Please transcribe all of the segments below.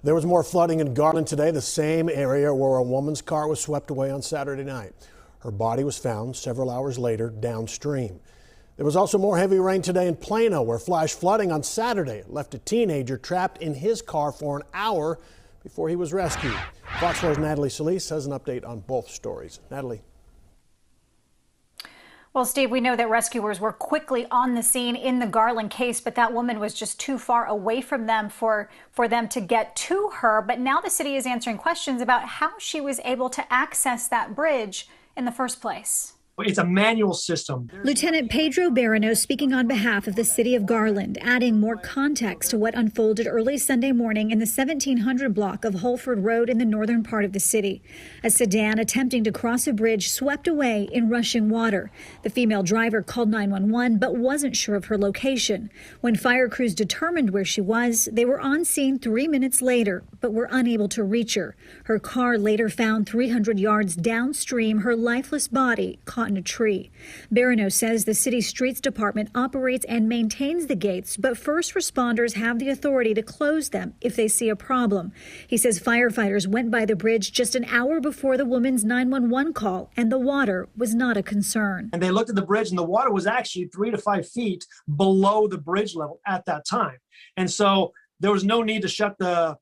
There was more flooding in Garland today, the same area where a woman's car was swept away on Saturday night. Her body was found several hours later downstream. There was also more heavy rain today in Plano, where flash flooding on Saturday left a teenager trapped in his car for an hour before he was rescued. Fox 4's Natalie Solis has an update on both stories. Natalie. Well, Steve, we know that rescuers were quickly on the scene in the Garland case, but that woman was just too far away from them for them to get to her. But now the city is answering questions about how she was able to access that bridge in the first place. It's a manual system. Lieutenant Pedro Barano speaking on behalf of the city of Garland, adding more context to what unfolded early Sunday morning in the 1700 block of Holford Road in the northern part of the city. A sedan attempting to cross a bridge swept away in rushing water. The female driver called 911 but wasn't sure of her location. When fire crews determined where she was, they were on scene 3 minutes later but were unable to reach her. Her car later found 300 yards downstream, her lifeless body caught in a tree. Barano says the city's streets department operates and maintains the gates, but first responders have the authority to close them if they see a problem. He says firefighters went by the bridge just an hour before the woman's 911 call, and the water was not a concern. And they looked at the bridge, and the water was actually 3 to 5 feet below the bridge level at that time. And so there was no need to shut the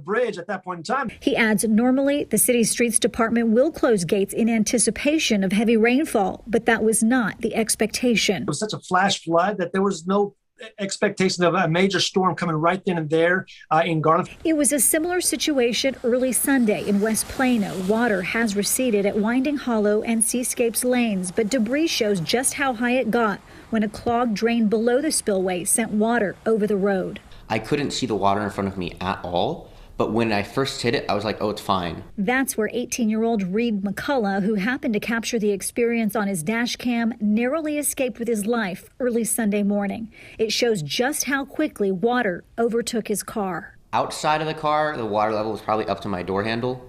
bridge at that point in time. He adds normally the city's streets department will close gates in anticipation of heavy rainfall, but that was not the expectation. It was such a flash flood that there was no expectation of a major storm coming right then and there in Garland. It was a similar situation early Sunday in West Plano. Water has receded at Winding Hollow and Seascapes lanes, but debris shows just how high it got when a clogged drain below the spillway sent water over the road. I couldn't see the water in front of me at all, but when I first hit it, I was like, oh, it's fine. That's where 18-year-old Reed McCullough, who happened to capture the experience on his dash cam, narrowly escaped with his life early Sunday morning. It shows just how quickly water overtook his car. Outside of the car, the water level was probably up to my door handle.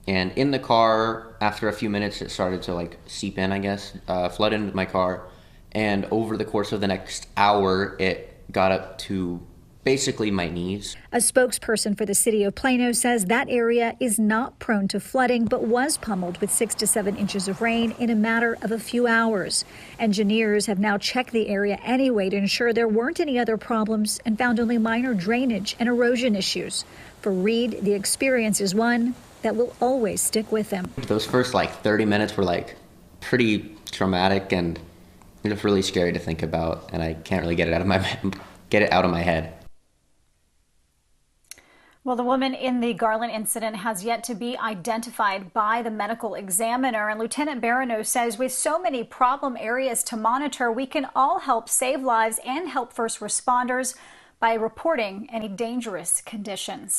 And in the car, after a few minutes, it started to seep in, I guess, flood into my car. And over the course of the next hour, it got up to basically my knees. A spokesperson for the city of Plano says that area is not prone to flooding, but was pummeled with 6 to 7 inches of rain in a matter of a few hours. Engineers have now checked the area anyway to ensure there weren't any other problems and found only minor drainage and erosion issues. For Reed, the experience is one that will always stick with him. Those first 30 minutes were pretty traumatic and it's really scary to think about, and I can't really get it out of my head. Well, the woman in the Garland incident has yet to be identified by the medical examiner. And Lieutenant Barano says with so many problem areas to monitor, we can all help save lives and help first responders by reporting any dangerous conditions.